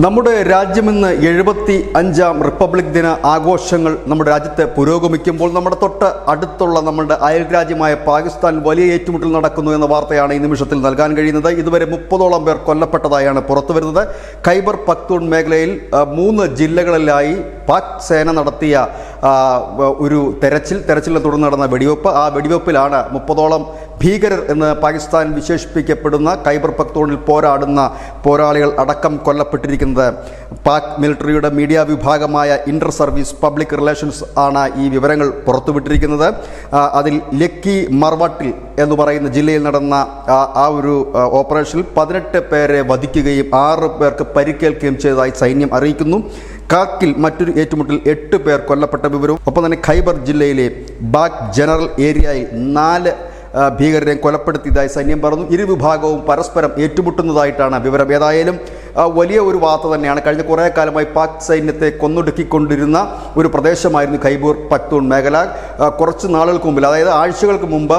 നമ്മുടെ രാജ്യമിന്ന് 75-ാം റിപ്പബ്ലിക് ദിന ആഘോഷങ്ങൾ നമ്മുടെ രാജ്യത്ത് പുരോഗമിക്കുമ്പോൾ നമ്മുടെ തൊട്ട് അടുത്തുള്ള നമ്മുടെ അയൽരാജ്യമായ പാകിസ്ഥാൻ വലിയ ഏറ്റുമുട്ടൽ നടക്കുന്നു എന്ന വാർത്തയാണ് ഈ നിമിഷത്തിൽ നൽകാൻ കഴിയുന്നത്. ഇതുവരെ 30ഓളം പേർ കൊല്ലപ്പെട്ടതായാണ് പുറത്തുവരുന്നത്. ഖൈബർ പഖ്തൂൺ മേഖലയിൽ 3 ജില്ലകളിലായി പാക് സേന നടത്തിയ ഒരു തെരച്ചിലിനെ തുടർന്ന് നടന്ന വെടിവെപ്പ്. ആ വെടിവെപ്പിലാണ് 30ഓളം ഭീകരർ എന്ന് പാകിസ്ഥാൻ വിശേഷിപ്പിക്കപ്പെടുന്ന ഖൈബർ പഖ്തൂണിൽ പോരാടുന്ന പോരാളികൾ അടക്കം കൊല്ലപ്പെട്ടിരിക്കുന്നത്. പാക് മിലിറ്ററിയുടെ മീഡിയ വിഭാഗമായ ഇന്റർ സർവീസ് പബ്ലിക് റിലേഷൻസ് ആണ് ഈ വിവരങ്ങൾ പുറത്തുവിട്ടിരിക്കുന്നത്. അതിൽ ലക്കി മർവട്ടിൽ എന്ന് പറയുന്ന ജില്ലയിൽ നടന്ന ആ ഒരു ഓപ്പറേഷനിൽ 18 പേരെ വധിക്കുകയും 6 പേർക്ക് പരിക്കേൽക്കുകയും ചെയ്തതായി സൈന്യം അറിയിക്കുന്നു. കാക്കിൽ മറ്റൊരു ഏറ്റുമുട്ടൽ 8 പേർ കൊല്ലപ്പെട്ട വിവരവും, ഒപ്പം തന്നെ ഖൈബർ ജില്ലയിലെ ബാഗ് ജനറൽ ഏരിയയിൽ 4 ഭീകരരെ കൊലപ്പെടുത്തിയതായി സൈന്യം പറഞ്ഞു. ഇരുവിഭാഗവും പരസ്പരം ഏറ്റുമുട്ടുന്നതായിട്ടാണ് വിവരം. ഏതായാലും വലിയ ഒരു വാർത്ത തന്നെയാണ്. കഴിഞ്ഞ കുറേ കാലമായി പാക് സൈന്യത്തെ കൊന്നൊടുക്കിക്കൊണ്ടിരുന്ന ഒരു പ്രദേശമായിരുന്നു ഖൈബർ പഖ്തൂൺ മേഖല. കുറച്ച് നാളുകൾക്ക് മുമ്പിൽ, അതായത് ആഴ്ചകൾക്ക് മുമ്പ്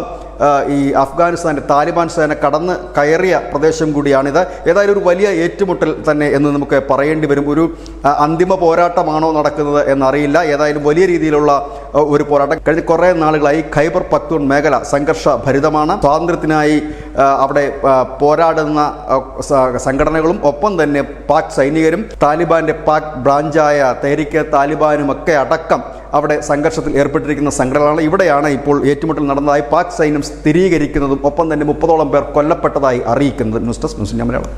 ഈ അഫ്ഗാനിസ്ഥാൻ്റെ താലിബാൻ സേന കടന്ന് കയറിയ പ്രദേശം കൂടിയാണിത്. ഏതായാലും ഒരു വലിയ ഏറ്റുമുട്ടൽ തന്നെ എന്ന് നമുക്ക് പറയേണ്ടി വരും. ഒരു അന്തിമ പോരാട്ടമാണോ നടക്കുന്നത് എന്നറിയില്ല. ഏതായാലും വലിയ രീതിയിലുള്ള ഒരു പോരാട്ടം. കഴിഞ്ഞ കുറേ നാളുകളായി ഖൈബർ പഖ്തൂൺ മേഖല സംഘർഷഭരിതമാണ്. സ്വാതന്ത്ര്യത്തിനായി അവിടെ പോരാടുന്ന സംഘടനകളും ഒപ്പം തന്നെ പാക് സൈനികരും താലിബാന്റെ പാക് ബ്രാഞ്ചായ തെഹ്രീക്കെ താലിബാനും ഒക്കെ അടക്കം അവിടെ സംഘർഷത്തിൽ ഏർപ്പെട്ടിരിക്കുന്ന സംഘടനകളാണ്. ഇവിടെയാണ് ഇപ്പോൾ ഏറ്റുമുട്ടൽ നടന്നതായി പാക് സൈന്യം സ്ഥിരീകരിക്കുന്നതും ഒപ്പം തന്നെ 30ഓളം പേർ കൊല്ലപ്പെട്ടതായി അറിയിക്കുന്നത്. News desk news India Malayalam.